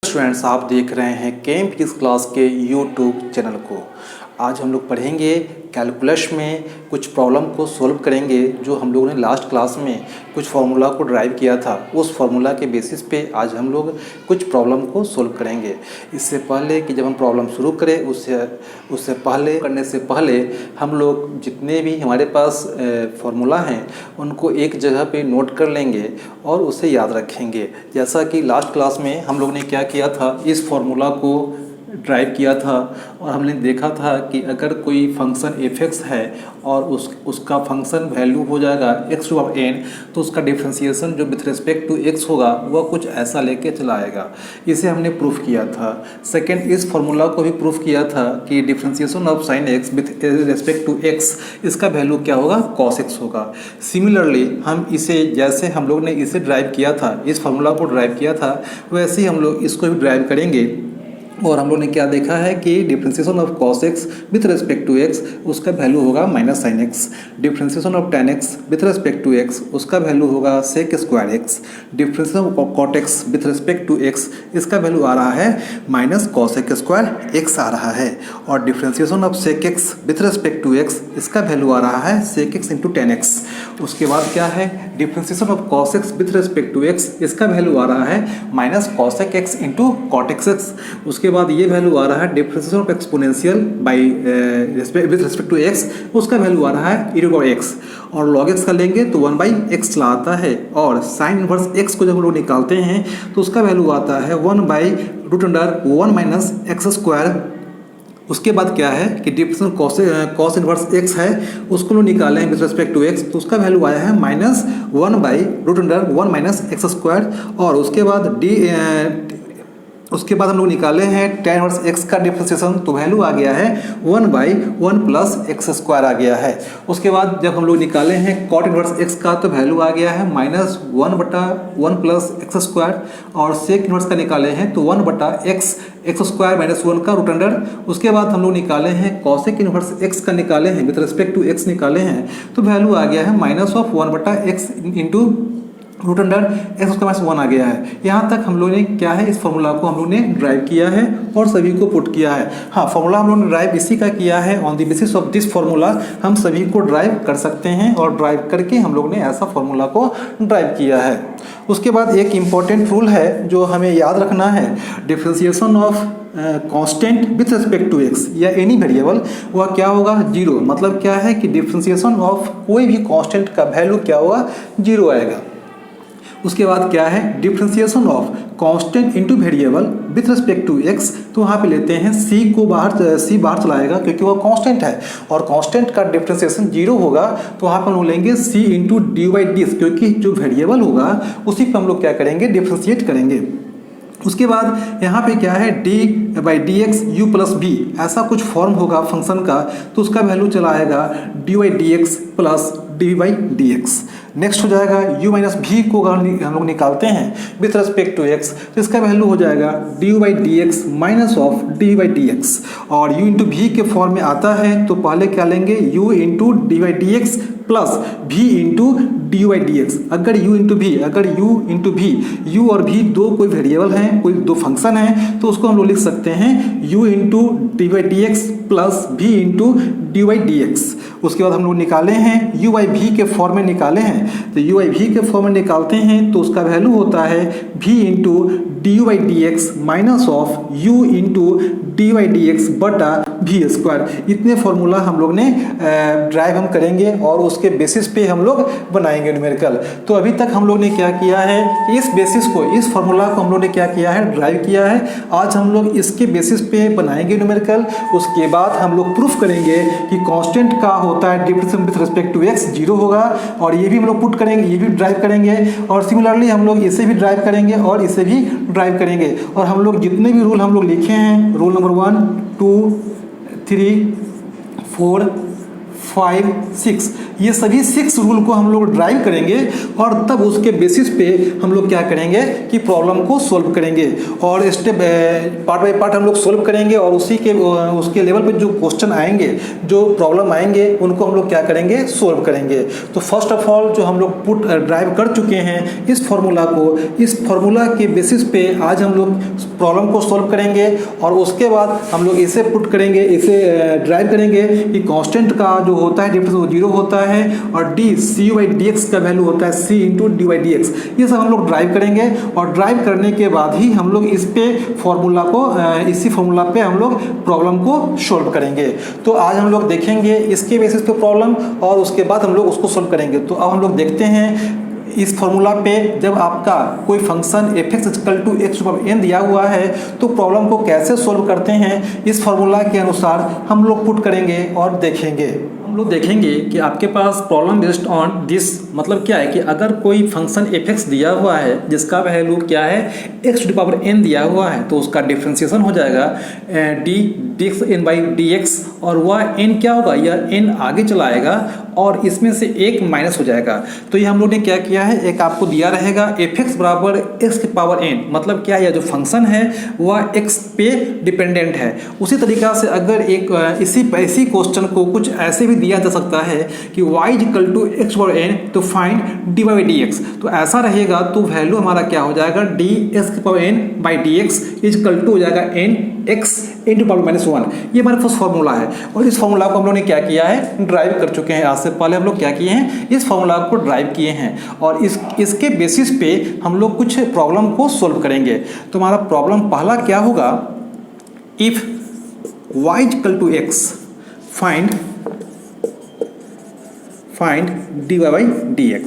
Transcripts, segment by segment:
Students, आप देख रहे हैं केम फिजिक्स क्लास के यूट्यूब चैनल को। आज हम लोग पढ़ेंगे कैलकुलस में कुछ प्रॉब्लम को सॉल्व करेंगे जो हम लोगों ने लास्ट क्लास में कुछ फार्मूला को ड्राइव किया था। उस फार्मूला के बेसिस पे आज हम लोग कुछ प्रॉब्लम को सॉल्व करेंगे। इससे पहले कि जब हम प्रॉब्लम शुरू करें उससे पहले हम लोग जितने भी हमारे पास फार्मूला हैं उनको एक जगह पे नोट कर लेंगे और उसे याद रखेंगे। जैसा कि लास्ट क्लास में हम लोग ने क्या किया था, इस फार्मूला को ड्राइव किया था और हमने देखा था कि अगर कोई फंक्शन f(x) है और उसका फंक्शन वैल्यू हो जाएगा x टू पावर n, तो उसका डिफ्रेंशिएशन जो विथ रिस्पेक्ट टू x होगा वह कुछ ऐसा लेके चला आएगा। इसे हमने प्रूफ किया था। सेकंड, इस फार्मूला को भी प्रूफ किया था कि differentiation of sine x with respect to x, इसका वैल्यू क्या होगा, cos x होगा। सिमिलरली हम इसे, जैसे हम लोग ने इसे ड्राइव किया था, इस फार्मूला को ड्राइव किया था, वैसे ही हम लोग इसको भी ड्राइव करेंगे। और हम लोग ने क्या देखा है कि differentiation of cos x with respect to x, उसका वैल्यू होगा minus sine x। Differentiation of tan x with respect to x, उसका वैल्यू होगा sec square x। Differentiation of cot x with respect to x, इसका value आ रहा है minus cosec square x आ रहा है। और differentiation of sec x with respect to x, इसका वैल्यू आ रहा है sec x into tan x। उसके बाद क्या है, differentiation of cos x with respect to x, इसका वैल्यू आ रहा है minus cosec x into cot x। उसके बाद ये वैल्यू आ रहा है differentiation of exponential by with respect to x, उसका वैल्यू आ रहा है e⁻x। और log x का लेंगे तो 1/x चला आता है। और साइन इनवर्स x को जब हम लोग निकालते हैं तो उसका वैल्यू आता है 1/√1 माइनस एक्स स्क्वायर। उसके बाद क्या है कि डिफ्रेंशिएशन cos इनवर्स x है, उसको लोग निकाले हैं विथ रिस्पेक्ट टू x, तो उसका वैल्यू आया है माइनस 1/√1 माइनस एक्स स्क्वायर। और उसके बाद हम लोग निकाले हैं tan इनवर्स x का डिफ्रेंशिएशन, तो वैल्यू आ गया है 1/1 प्लस एक्स स्क्वायर आ गया है। उसके बाद जब हम लोग निकाले हैं cot इनवर्स x का, तो वैल्यू आ गया है माइनस 1/1 प्लस एक्स स्क्वायर। और सेक इनवर्स का निकाले हैं तो 1/x स्क्वायर माइनस 1 का रूट अंडर। उसके बाद हम लोग निकाले हैं cosec इनवर्स x का, निकाले हैं विथ रिस्पेक्ट टू x निकाले हैं, तो वैल्यू आ गया है minus of 1/x into root under X square minus 1 आ गया है। यहाँ तक हम लोग ने क्या है, इस फॉर्मूला को हम लोग ने ड्राइव किया है और सभी को पुट किया है। हाँ, फॉर्मूला हम लोग ने ड्राइव इसी का किया है। On the basis of this formula हम सभी को ड्राइव कर सकते हैं और ड्राइव करके हम लोग ने ऐसा फॉर्मूला को ड्राइव किया है। उसके बाद एक इम्पॉर्टेंट रूल है जो हमें याद रखना है, differentiation of constant with respect to x या एनी वेरिएबल, वह क्या होगा, जीरो। मतलब क्या है कि डिफ्रेंशिएशन ऑफ कोई भी कांस्टेंट का वैल्यू क्या होगा, जीरो आएगा। उसके बाद क्या है, differentiation of constant into variable with respect to x, तो वहाँ पे लेते हैं c बाहर चलाएगा क्योंकि वह कांस्टेंट है और कांस्टेंट का डिफ्रेंशिएशन जीरो होगा, तो वहाँ पर हम लोग लेंगे c इंटू dy/dx, क्योंकि जो वेरिएबल होगा उसी पर हम लोग क्या करेंगे, डिफ्रेंशिएट करेंगे। उसके बाद यहाँ पे क्या है, d/dx u प्लस b, ऐसा कुछ फॉर्म होगा फंक्शन का, तो उसका वैल्यू चला आएगा dy/dx प्लस d/dx। नेक्स्ट हो जाएगा u माइनस v को हम लोग निकालते हैं विथ रिस्पेक्ट टू x, तो इसका वैल्यू हो जाएगा du/dx माइनस ऑफ d/dx। और u इंटू v के फॉर्म में आता है, तो पहले क्या लेंगे, u into d/dx plus v into dy/dx। अगर u इंटू v, u और v दो कोई वेरिएबल हैं, कोई दो फंक्शन हैं, तो उसको हम लोग लिख सकते हैं u into dy/dx plus v into dy/dx। उसके बाद हम लोग निकाले हैं u/v के फॉर्म में निकाले हैं, तो u/v के फॉर्म में निकालते हैं तो उसका वैल्यू होता है v into du/dx minus of u into dy/dx बटा v स्क्वायर। इतने फॉर्मूला हम लोग ने ड्राइव हम करेंगे और उसके बेसिस पे हम लोग बनाएंगे न्यूमेरिकल। तो अभी तक हम लोग ने क्या किया है, इस बेसिस को, इस फॉर्मूला को हम लोग ने क्या किया है, ड्राइव किया है। आज हम लोग इसके बेसिस पे बनाएंगे न्यूमेरिकल। उसके बाद हम लोग प्रूफ करेंगे कि कांस्टेंट का होता है differentiation with respect to x, zero होगा। और ये भी हम लोग पुट करेंगे, ये भी ड्राइव करेंगे। और सिमिलरली हम लोग इसे भी ड्राइव करेंगे और इसे भी ड्राइव करेंगे। और हम लोग जितने भी रूल हम लोग लिखे हैं, रूल नंबर 1, 2, 3, 4, 5, 6, ये सभी 6 रूल को हम लोग ड्राइव करेंगे और तब उसके बेसिस पे हम लोग क्या करेंगे कि प्रॉब्लम को सोल्व करेंगे और स्टेप पार्ट बाय पार्ट हम लोग सोल्व करेंगे और उसके लेवल पे जो क्वेश्चन आएंगे, जो प्रॉब्लम आएंगे, उनको हम लोग क्या करेंगे, सोल्व करेंगे। तो फर्स्ट ऑफ ऑल जो हम लोग पुट ड्राइव कर चुके हैं इस फॉर्मूला को, इस फॉर्मूला के बेसिस पे आज हम लोग प्रॉब्लम को सोल्व करेंगे और उसके बाद हम लोग इसे पुट करेंगे, इसे ड्राइव करेंगे कि कांस्टेंट का जो होता है डिफरेंस वो 0 होता है और d c by D x का वैल्यू होता है c into d by D x. ये सब हम लोग ड्राइव करेंगे और ड्राइव करने के बाद ही हम लोग इस पे फॉर्मूला को इसी फॉर्मूला पे हम लोग प्रॉब्लम को सोल्व करेंगे। तो आज हम लोग देखेंगे इसके बेसिस पे प्रॉब्लम और उसके बाद हम लोग उसको सोल्व करेंगे। तो अब हम लोग देखते हैं इस फॉर्मूला पे जब आपका कोई फंक्शन f(x) = x⁴n दिया हुआ है तो प्रॉब्लम को कैसे सोल्व करते हैं, इस फॉर्मूला के अनुसार हम लोग पुट करेंगे और देखेंगे। हम लोग देखेंगे कि आपके पास प्रॉब्लम बेस्ड ऑन दिस मतलब क्या है कि अगर कोई फंक्शन f(x) दिया हुआ है जिसका वैल्यू क्या है x⁴n दिया हुआ है तो उसका डिफ्रेंसिएशन हो जाएगा dx और वह n क्या होगा, यह n आगे चला आएगा और इसमें से एक माइनस हो जाएगा। तो ये हम लोग ने क्या किया है, एक आपको दिया रहेगा f(x) = x⁴n मतलब क्या है, जो फंक्शन है वह x पे डिपेंडेंट है। उसी तरीक़ा से अगर एक इसी क्वेश्चन को कुछ ऐसे भी दिया जा सकता है कि y = x⁴n तो फाइंड dy/dx, तो ऐसा रहेगा तो वैल्यू हमारा क्या हो जाएगा ds(n/dx) हो जाएगा nx × (-1). ये हमारे पास फॉर्मूला है और इस फॉर्मूला को हम लोग ने क्या किया है, ड्राइव कर चुके हैं। आज से पहले हम लोग क्या किए हैं, इस फॉर्मूला को ड्राइव किए हैं और इसके बेसिस पे हम लोग कुछ प्रॉब्लम को सोल्व करेंगे। तो हमारा प्रॉब्लम पहला क्या होगा, if y = x find dy/dx।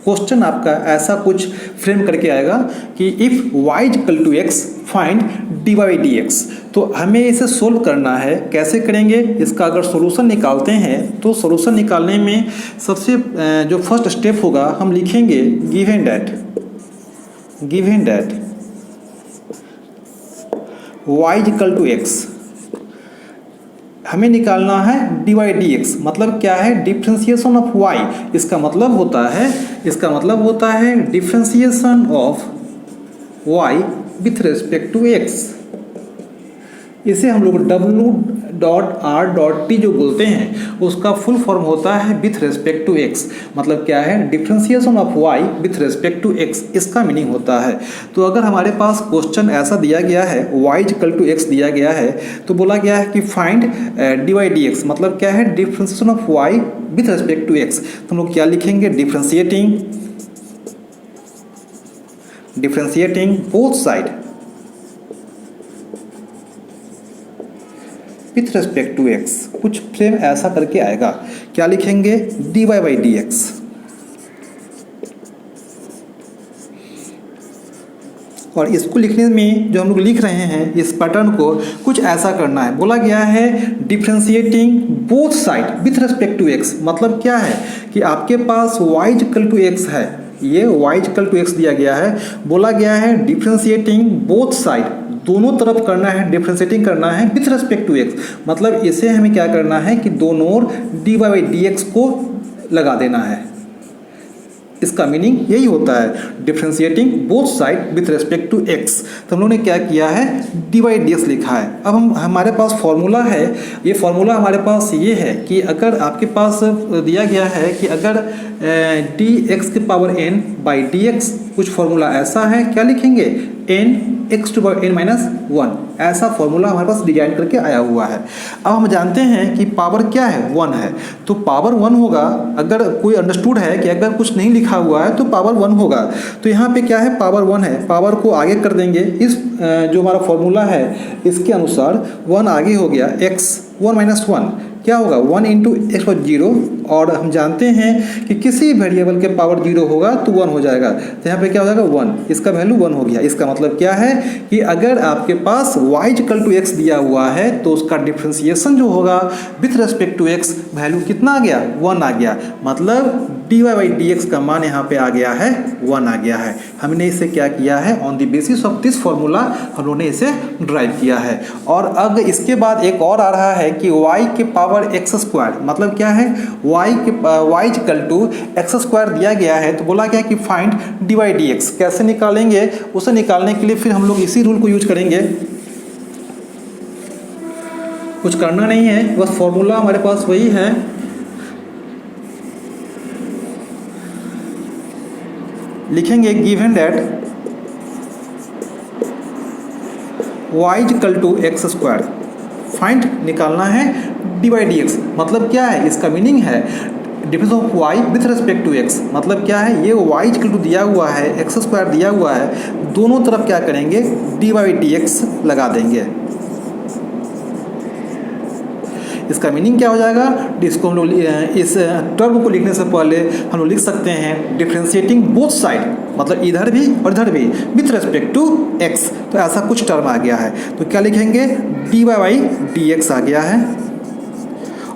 Question आपका ऐसा कुछ फ्रेम करके आएगा कि if y = x find dy/dx। तो हमें इसे सोल्व करना है। कैसे करेंगे, इसका अगर सॉल्यूशन निकालते हैं तो सॉल्यूशन निकालने में सबसे जो फर्स्ट स्टेप होगा हम लिखेंगे गिवन दैट y = x, हमें निकालना है dy/dx मतलब क्या है, डिफ्रेंसिएशन ऑफ y। इसका मतलब होता है differentiation of y with respect to x। इसे हम लोग w.r.t जो बोलते हैं उसका फुल फॉर्म होता है विथ रिस्पेक्ट टू x। मतलब क्या है, differentiation of y with respect to x, इसका मीनिंग होता है। तो अगर हमारे पास क्वेश्चन ऐसा दिया गया है, y = x दिया गया है तो बोला गया है कि फाइंड dy/dx मतलब क्या है, differentiation of y with respect to x। तो हम लोग क्या लिखेंगे, differentiating both side with respect to x। कुछ फ्रेम ऐसा करके आएगा, क्या लिखेंगे, dy/dx। और इसको लिखने में जो हम लोग लिख रहे हैं इस पैटर्न को कुछ ऐसा करना है। बोला गया है differentiating both side with respect to x मतलब क्या है कि आपके पास y = x है, ये y = x दिया गया है। बोला गया है डिफ्रेंशिएटिंग बोथ साइड, दोनों तरफ करना है, डिफ्रेंशिएटिंग करना है विथ रिस्पेक्ट टू x मतलब इसे हमें क्या करना है कि दोनों ओर dy/dx को लगा देना है। इसका मीनिंग यही होता है differentiating both side with respect to x। तो हम लोगों ने क्या किया है, dy/dx लिखा है। अब हमारे पास फॉर्मूला है, ये फॉर्मूला हमारे पास ये है कि अगर आपके पास दिया गया है कि अगर dx⁴n/dx कुछ फॉर्मूला ऐसा है, क्या लिखेंगे, nx⁴n-1, ऐसा फॉर्मूला हमारे पास डिजाइन करके आया हुआ है। अब हम जानते हैं कि पावर क्या है, 1 है, तो पावर 1 होगा। अगर कोई अंडरस्टूड है कि अगर कुछ नहीं लिखा हुआ है तो पावर 1 होगा, तो यहाँ पे क्या है, पावर 1 है, पावर को आगे कर देंगे। इस जो हमारा फॉर्मूला है इसके अनुसार 1 आगे हो गया, x 1 - 1 क्या होगा, 1 × x⁴0। और हम जानते हैं कि किसी वेरिएबल के पावर 0 होगा तो 1 हो जाएगा, तो यहाँ पे क्या हो जाएगा, 1, इसका वैल्यू 1 हो गया। इसका मतलब क्या है कि अगर आपके पास y = x दिया हुआ है तो उसका डिफ्रेंशिएशन जो होगा with respect to x value कितना आ गया, 1 आ गया। मतलब D Y by D x का मान यहाँ पे आ गया है 1 आ गया है। हमने इसे क्या किया है, on the basis of this formula हम लोगों ने इसे ड्राइव किया है। और अब इसके बाद एक और आ रहा है कि y के पावर एक्स स्क्वायर, मतलब क्या है, y equal to x square दिया गया है, तो बोला गया कि find D Y D X. कैसे निकालेंगे, उसे निकालने के लिए फिर हम लोग इसी रूल को यूज करेंगे। कुछ करना नहीं है, बस फॉर्मूला हमारे पास वही है। लिखेंगे given that y equal to x square, find निकालना है डी वाई डी एक्स। मतलब क्या है, इसका मीनिंग है difference of y with respect to x। मतलब क्या है, ये y इक्वल टू दिया हुआ है, एक्स स्क्वायर दिया हुआ है, दोनों तरफ क्या करेंगे, डी वाई डी एक्स लगा देंगे। इसका मीनिंग क्या हो जाएगा, इसको हम लोग इस टर्म को लिखने से पहले हम लोग लिख सकते हैं डिफ्रेंशिएटिंग बोथ साइड, मतलब इधर भी और इधर भी विथ रेस्पेक्ट टू x। तो ऐसा कुछ टर्म आ गया है, तो क्या लिखेंगे, d Y by D x आ गया है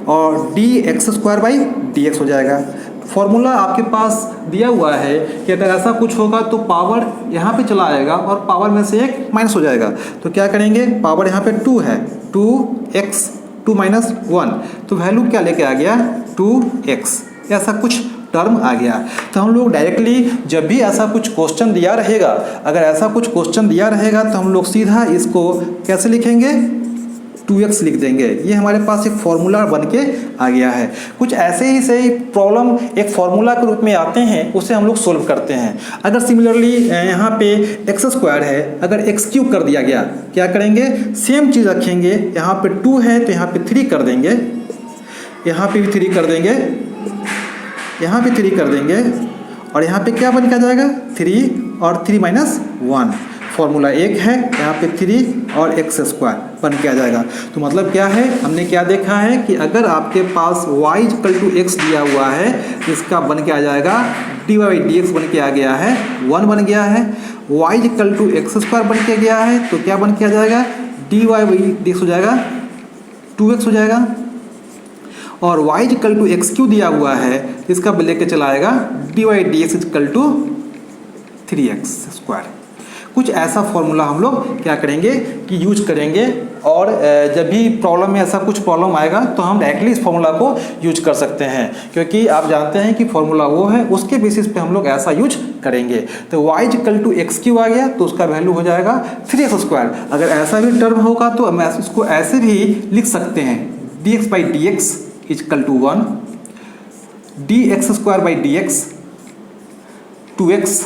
और d x square by D x हो जाएगा। फॉर्मूला आपके पास दिया हुआ है कि अगर ऐसा कुछ होगा तो पावर यहाँ पे चला आएगा और पावर में से एक माइनस हो जाएगा। तो क्या करेंगे, पावर यहाँ पे 2 है, 2x 2 माइनस 1, तो वैल्यू क्या लेके आ गया, 2x। ऐसा कुछ टर्म आ गया। तो हम लोग डायरेक्टली जब भी ऐसा कुछ क्वेश्चन दिया रहेगा, अगर ऐसा कुछ क्वेश्चन दिया रहेगा तो हम लोग सीधा इसको कैसे लिखेंगे, 2x लिख देंगे। ये हमारे पास एक फॉर्मूला बन के आ गया है। कुछ ऐसे ही सही प्रॉब्लम एक फॉर्मूला के रूप में आते हैं, उसे हम लोग सोल्व करते हैं। अगर सिमिलरली यहाँ पे एक्स स्क्वायर है, अगर एक्स क्यूब कर दिया गया, क्या करेंगे, सेम चीज़ रखेंगे। यहाँ पे 2 है तो यहाँ पे 3 कर देंगे, यहाँ पे भी 3 कर देंगे, यहाँ पे 3 कर देंगे, और यहाँ पे क्या बन के आ जाएगा, 3 और 3 माइनस 1। फॉर्मूला एक है, यहाँ पे 3 और एक्स स्क्वायर बन के आ जाएगा। तो मतलब क्या है, हमने क्या देखा है कि अगर आपके पास y इक्वल टू एक्स दिया हुआ है, इसका बन के आ जाएगा डी वाई डी एक्स बन के आ गया है, 1 बन गया है। y equal to x square बन के गया है, तो क्या बन के आ जाएगा, D Y by D x हो जाएगा, 2x हो जाएगा। और y equal to x cube दिया हुआ है, इसका लेके चला आएगा D Y D x equal to 3x square. कुछ ऐसा फॉर्मूला हम लोग क्या करेंगे कि यूज करेंगे, और जब भी प्रॉब्लम में ऐसा कुछ प्रॉब्लम आएगा तो हम डायरेक्टली इस फॉर्मूला को यूज कर सकते हैं, क्योंकि आप जानते हैं कि फॉर्मूला वो है, उसके बेसिस पे हम लोग ऐसा यूज करेंगे। तो y equal to x q आ गया, तो उसका वैल्यू हो जाएगा 3x स्क्वायर। अगर ऐसा भी टर्म होगा तो हम इसको ऐसे भी लिख सकते हैं, d x by D x equal to 1, d x square by D x 2x,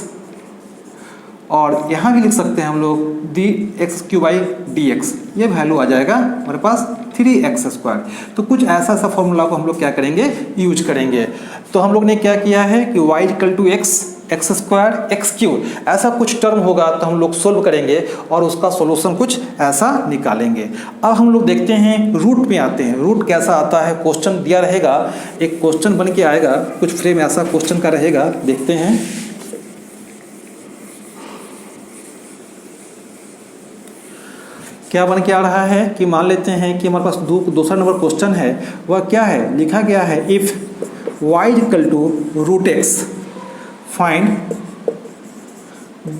और यहाँ भी लिख सकते हैं हम लोग d x q by D x, ये वैल्यू आ जाएगा हमारे पास 3x स्क्वायर। तो कुछ ऐसा फॉर्मूला को हम लोग क्या करेंगे, यूज करेंगे। तो हम लोग ने क्या किया है कि y equal to x square x q, ऐसा कुछ टर्म होगा तो हम लोग सोल्व करेंगे और उसका सॉल्यूशन कुछ ऐसा निकालेंगे। अब हम लोग देखते हैं रूट में आते हैं। रूट कैसा आता है, क्वेश्चन दिया रहेगा, एक क्वेश्चन बन के आएगा, कुछ फ्रेम ऐसा क्वेश्चन का रहेगा, देखते हैं। क्या बन के आ रहा है कि मान लेते हैं कि हमारे पास दूसरा नंबर क्वेश्चन है, वह क्या है, लिखा गया है if y equal to root x find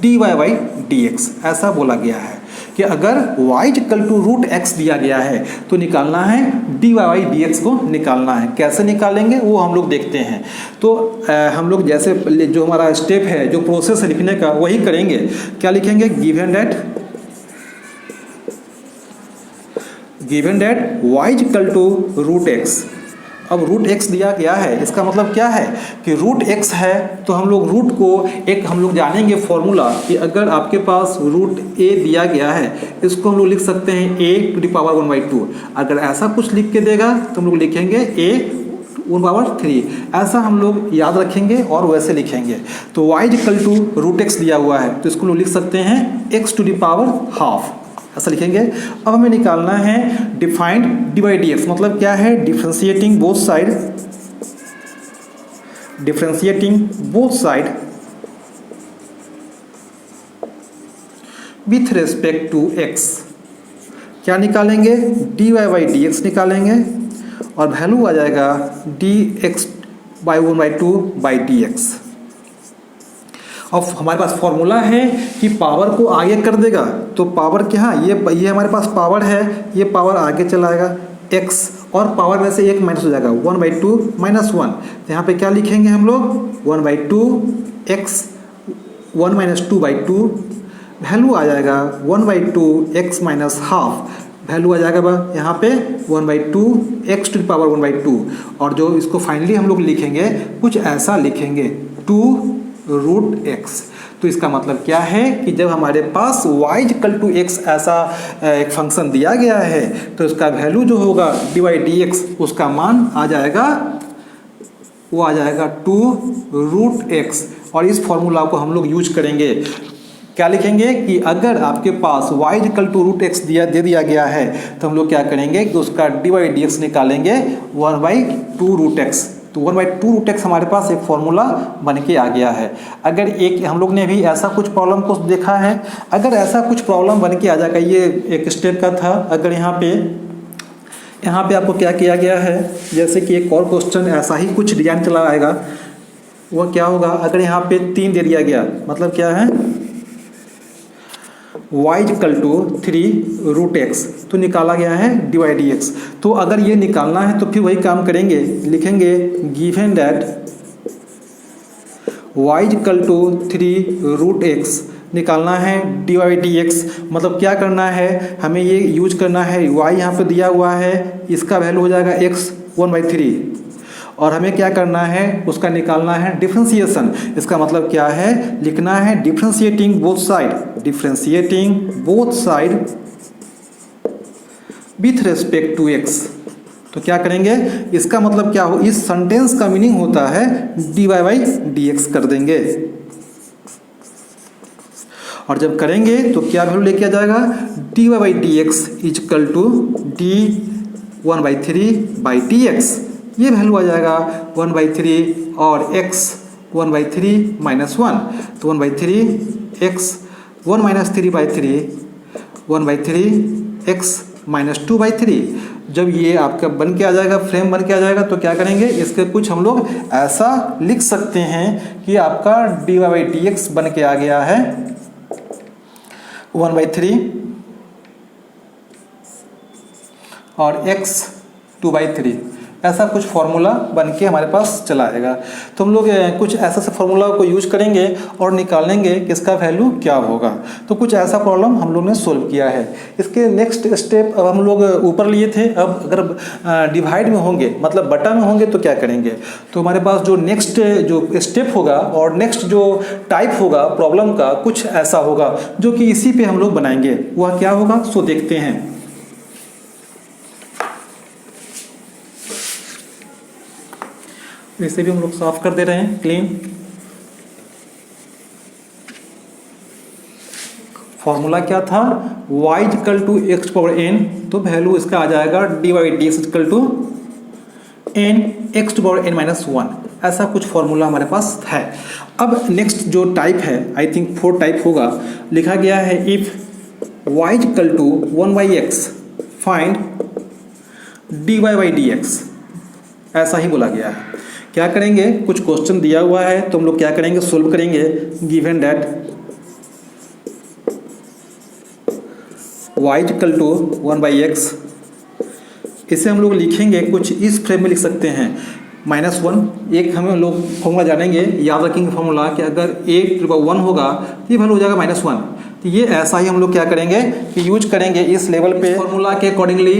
D Y by D x. ऐसा बोला गया है कि अगर y equal to root x दिया गया है तो निकालना है d Y by D x को निकालना है। कैसे निकालेंगे वो हम लोग देखते हैं। तो हम लोग जैसे जो हमारा स्टेप है, जो प्रोसेस है लिखने का, वही करेंगे। क्या लिखेंगे, given that y equal to root x. अब रूट एक्स दिया गया है, इसका मतलब क्या है कि रूट एक्स है, तो हम लोग रूट को एक हम लोग जानेंगे फॉर्मूला कि अगर आपके पास रूट ए दिया गया है, इसको हम लोग लिख सकते हैं a टू द पावर 1/2। अगर ऐसा कुछ लिख के देगा तो हम लोग लिखेंगे a 1/3। ऐसा हम लोग याद रखेंगे और वैसे लिखेंगे। तो y equal to root x दिया हुआ है, तो इसको लोग लिख सकते हैं x to the power half, ऐसा लिखेंगे। अब हमें निकालना है defined d by D x. मतलब क्या है, differentiating both side with respect to x. क्या निकालेंगे, d Y by D x निकालेंगे, और वैल्यू आ जाएगा डी एक्स बाई 1/2/dx। अब हमारे पास फॉर्मूला है कि पावर को आगे कर देगा, तो पावर क्या, हाँ ये हमारे पास पावर है, ये पावर आगे चलाएगा x, और पावर में से एक माइनस हो जाएगा 1/2 - 1। तो यहाँ पे क्या लिखेंगे हम लोग 1/2x 1 - 2/2, वैल्यू आ जाएगा 1/2x - हाफ, वैल्यू आ जाएगा यहाँ पे 1/2x टू द पावर 1/2। और जो इसको फाइनली हम लोग लिखेंगे कुछ ऐसा लिखेंगे 2√x। तो इसका मतलब क्या है कि जब हमारे पास y=x ऐसा एक फंक्शन दिया गया है तो उसका वैल्यू जो होगा dy/dx उसका मान आ जाएगा, वो आ जाएगा 2√x। और इस फॉर्मूला को हम लोग यूज करेंगे, क्या लिखेंगे कि अगर आपके पास y=√x दे दिया गया है तो हम लोग क्या करेंगे कि उसका dy/dx निकालेंगे 1/2√x। तो 1/2√x हमारे पास एक फॉर्मूला बन के आ गया है। अगर एक हम लोग ने भी ऐसा कुछ प्रॉब्लम को देखा है, अगर ऐसा कुछ प्रॉब्लम बन के आ जाएगा, ये एक स्टेप का था। अगर यहाँ पे आपको क्या किया गया है, जैसे कि एक और क्वेश्चन ऐसा ही कुछ डिजाइन चला आएगा, वह क्या होगा, अगर यहाँ पे 3 दे दिया गया, मतलब क्या है y=3√x, तो निकाला गया है dy/dx। तो अगर ये निकालना है तो फिर वही काम करेंगे, लिखेंगे गिवन दैट y=3√x निकालना है dy/dx। मतलब क्या करना है, हमें ये यूज करना है, y यहाँ पे दिया हुआ है, इसका वैल्यू हो जाएगा x 1/3, और हमें क्या करना है, उसका निकालना है डिफरेंशिएशन। इसका मतलब क्या है, लिखना है differentiating both side with respect to x। तो क्या करेंगे, इसका मतलब क्या हो, इस सेंटेंस का मीनिंग होता है dy/dx कर देंगे। और जब करेंगे तो क्या वैल्यू लेके आ जाएगा, dy/dx = d1/3/dx। ये वैल्यू आ जाएगा 1/3 और x 1/3 - 1, तो 1/3x 1 - 3/3 1/3x - 2/3। जब ये आपका बन के आ जाएगा, फ्रेम बन के आ जाएगा, तो क्या करेंगे, इसके कुछ हम लोग ऐसा लिख सकते हैं कि आपका dy/dx बन के आ गया है 1/3 और x 2/3। ऐसा कुछ फॉर्मूला बन के हमारे पास चला आएगा। तो हम लोग कुछ ऐसा सा फॉर्मूला को यूज करेंगे और निकालेंगे कि इसका वैल्यू क्या होगा। तो कुछ ऐसा प्रॉब्लम हम लोग ने सोल्व किया है। इसके नेक्स्ट स्टेप अब हम लोग ऊपर लिए थे, अब अगर डिवाइड में होंगे, मतलब बटा में होंगे, तो क्या करेंगे, तो हमारे पास जो नेक्स्ट जो स्टेप होगा और नेक्स्ट जो टाइप होगा प्रॉब्लम का कुछ ऐसा होगा जो कि इसी पे हम लोग बनाएंगे। वह क्या होगा, सो देखते हैं। इसे भी हम लोग साफ कर दे रहे हैं, क्लीन। फॉर्मूला क्या था, y=x⁴n, तो वैल्यू इसका आ जाएगा dy/dx n x⁴n - 1। ऐसा कुछ फॉर्मूला हमारे पास है। अब नेक्स्ट जो टाइप है, आई थिंक 4 टाइप होगा, लिखा गया है इफ y=1/x फाइंड dy/dx। ऐसा ही बोला गया है। क्या करेंगे, कुछ क्वेश्चन दिया हुआ है तो हम लोग क्या करेंगे, सोल्व करेंगे। गिवन दैट y=1/x, इसे हम लोग लिखेंगे कुछ इस फ्रेम में लिख सकते हैं -1। एक हमें लोग फॉर्मूला जानेंगे, याद रखेंगे फॉर्मूला कि अगर a⁴ होगा तो ये वैल्यू हो जाएगा -1। तो ये ऐसा ही हम लोग क्या करेंगे कि यूज करेंगे इस लेवल पे। फॉर्मूला के अकॉर्डिंगली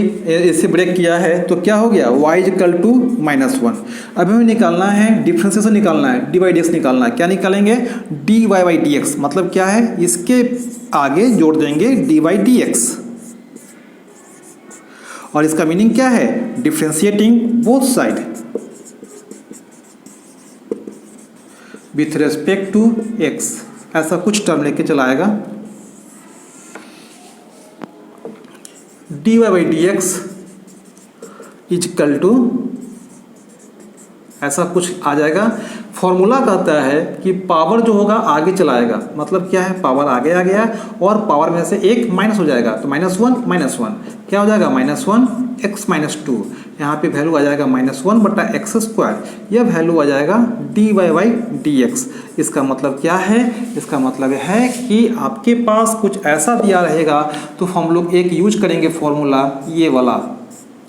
इसे ब्रेक किया है तो क्या हो गया, y=-1। अब हमें निकालना है डिफरेंशिएशन, निकालना है dy/dx निकालना है। क्या निकालेंगे, dy/dx, मतलब क्या है, इसके आगे जोड़ देंगे dy/dx, और इसका मीनिंग क्या है, differentiating both side with respect to x। ऐसा कुछ टर्म लेके चला आएगा। dy/dx ऐसा कुछ आ जाएगा। फॉर्मूला कहता है कि पावर जो होगा आगे चलाएगा, मतलब क्या है, पावर आगे आ गया और पावर में से एक माइनस हो जाएगा, तो -1 - 1 क्या हो जाएगा, -1 x - 2। यहाँ पे वैल्यू आ जाएगा -1/x², यह वैल्यू आ जाएगा dy/dx। इसका मतलब क्या है? इसका मतलब है कि आपके पास कुछ ऐसा दिया रहेगा तो हम लोग एक यूज करेंगे फॉर्मूला ये वाला,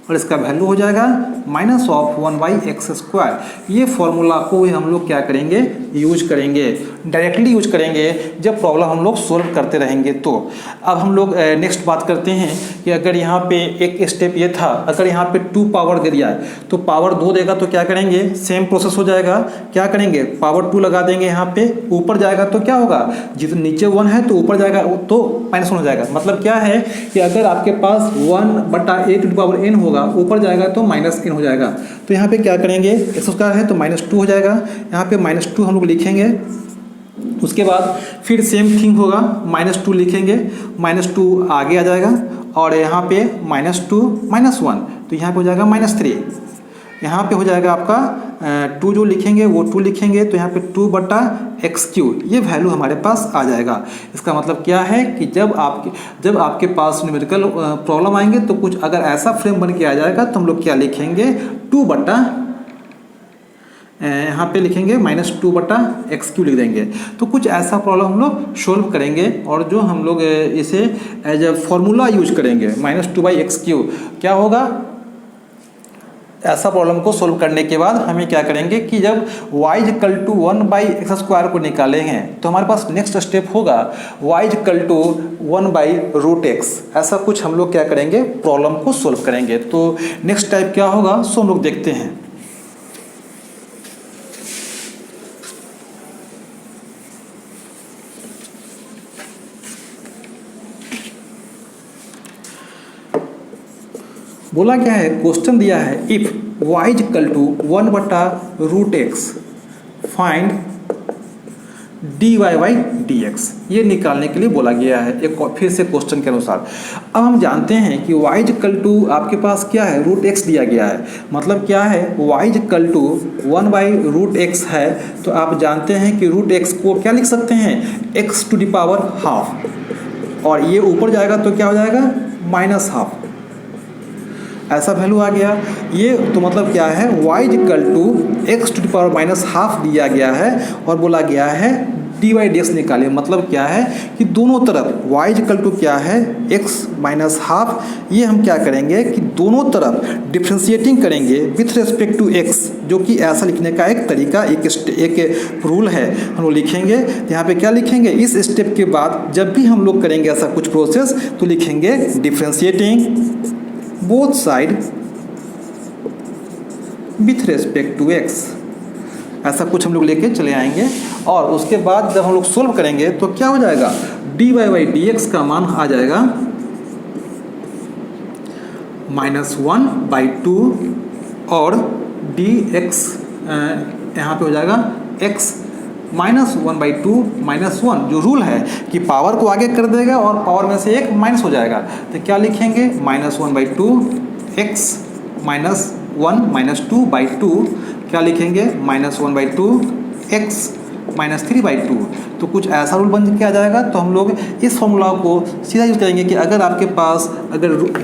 और इसका वैल्यू हो जाएगा -1/x²। ये फॉर्मूला को ही हम लोग क्या करेंगे? यूज करेंगे, डायरेक्टली यूज करेंगे जब प्रॉब्लम हम लोग सोल्व करते रहेंगे। तो अब हम लोग नेक्स्ट बात करते हैं कि अगर यहाँ पे एक स्टेप ये था, अगर यहाँ पे 2 पावर दे दिया है तो पावर 2 देगा तो क्या करेंगे? सेम प्रोसेस हो जाएगा। क्या करेंगे? पावर 2 लगा देंगे यहाँ पे, ऊपर जाएगा तो क्या होगा? जितना नीचे 1 है तो ऊपर जाएगा तो -1 हो जाएगा। मतलब क्या है कि अगर आपके पास 1/a⁴n होगा, ऊपर जाएगा तो -n हो जाएगा। तो यहाँ पे क्या करेंगे? x² है तो -2 हो जाएगा, यहाँ पे -2 हम लोग लिखेंगे। उसके बाद फिर सेम थिंग होगा, -2 लिखेंगे, -2 आगे आ जाएगा और यहाँ पे -2 -1 तो यहाँ पे हो जाएगा -3। यहाँ पे हो जाएगा आपका 2 जो लिखेंगे वो 2 लिखेंगे तो यहाँ पे 2/x³, ये वैल्यू हमारे पास आ जाएगा। इसका मतलब क्या है कि जब आपके पास न्यूमेरिकल प्रॉब्लम आएंगे तो कुछ अगर ऐसा फ्रेम बन के आ जाएगा तो हम लोग क्या लिखेंगे? यहाँ पे लिखेंगे -2/x³ लिख देंगे। तो कुछ ऐसा प्रॉब्लम हम लोग सोल्व करेंगे और जो हम लोग इसे एज ए फॉर्मूला यूज करेंगे -2/x³। क्या होगा? ऐसा प्रॉब्लम को सोल्व करने के बाद हमें क्या करेंगे कि जब y = 1/x² को निकाले हैं तो हमारे पास नेक्स्ट स्टेप होगा y = 1/√x। ऐसा कुछ हम लोग क्या करेंगे? प्रॉब्लम को सोल्व करेंगे। तो नेक्स्ट टाइप क्या होगा सो हम लोग देखते हैं। बोला क्या है? क्वेश्चन दिया है if y = 1/√x find dy/dx। ये निकालने के लिए बोला गया है एक फिर से क्वेश्चन के अनुसार। अब हम जानते हैं कि y = आपके पास क्या है? √x दिया गया है। मतलब क्या है? y = 1/√x है तो आप जानते हैं कि √x को क्या लिख सकते हैं? x⁻²। और ये ऊपर जाएगा तो क्या हो जाएगा? -½ ऐसा वैल्यू आ गया। ये तो मतलब क्या है? y = x⁻² दिया गया है और बोला गया है dy/dx निकालिए। मतलब क्या है कि दोनों तरफ y = क्या है? x-½ ये हम क्या करेंगे कि दोनों तरफ डिफ्रेंशिएटिंग करेंगे विथ रिस्पेक्ट टू x, जो कि ऐसा लिखने का एक तरीका एक रूल है। हम लोग लिखेंगे यहाँ पे क्या लिखेंगे? इस स्टेप के बाद जब भी हम लोग करेंगे ऐसा कुछ प्रोसेस तो लिखेंगे differentiating both side with respect to x। ऐसा कुछ हम लोग लेके चले आएंगे और उसके बाद जब हम लोग सोल्व करेंगे तो क्या हो जाएगा? dy/dx का मान आ जाएगा -1/2 और dx यहाँ पे हो जाएगा x -1/2 -1। जो रूल है कि पावर को आगे कर देगा और पावर में से एक माइनस हो जाएगा तो क्या लिखेंगे? -1/2 x -1 -2/2 क्या लिखेंगे? -1/2 x -3/2। तो कुछ ऐसा रूल बन के आ जाएगा। तो हम लोग इस फॉर्मूला को सीधा यूज करेंगे कि अगर आपके पास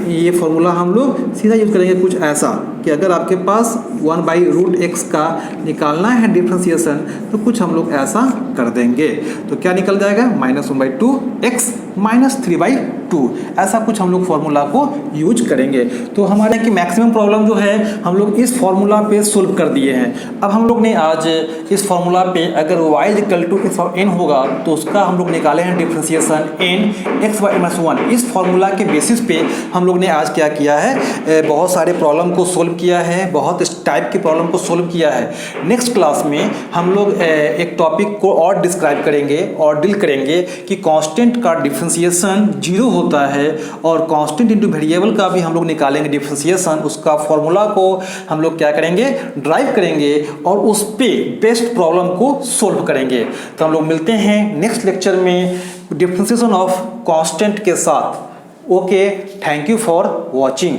ये फॉर्मूला हम लोग सीधा यूज करेंगे कुछ ऐसा कि अगर आपके पास 1/√x का निकालना है डिफ्रेंशिएशन तो कुछ हम लोग ऐसा कर देंगे। तो क्या निकल जाएगा? -1/2 x -3/2। ऐसा कुछ हम लोग फॉर्मूला को यूज करेंगे। तो हमारे की मैक्सिमम प्रॉब्लम जो है हम लोग इस फॉर्मूला पे सोल्व कर दिए हैं। अब हम लोग ने आज इस फॉर्मूला पे अगर y = n होगा तो उसका हम लोग निकाले हैं डिफ्रेंशिएशन n x/-1। इस फॉर्मूला के बेसिस पे हम लोग ने आज क्या किया है? बहुत सारे प्रॉब्लम को सोल्व किया है, बहुत इस टाइप की प्रॉब्लम को सोल्व किया है। नेक्स्ट क्लास में हम लोग एक टॉपिक को और डिस्क्राइब करेंगे और डील करेंगे कि कांस्टेंट का डिफ्रेंशिएशन 0 होता है और कांस्टेंट इनटू वेरिएबल का भी हम लोग निकालेंगे डिफ्रेंशिएशन। उसका फॉर्मूला को हम लोग क्या करेंगे? ड्राइव करेंगे और उस पे बेस्ट प्रॉब्लम को सोल्व करेंगे। तो हम लोग मिलते हैं नेक्स्ट लेक्चर में डिफ्रेंशिएशन ऑफ कांस्टेंट के साथ। Okay, thank you for watching.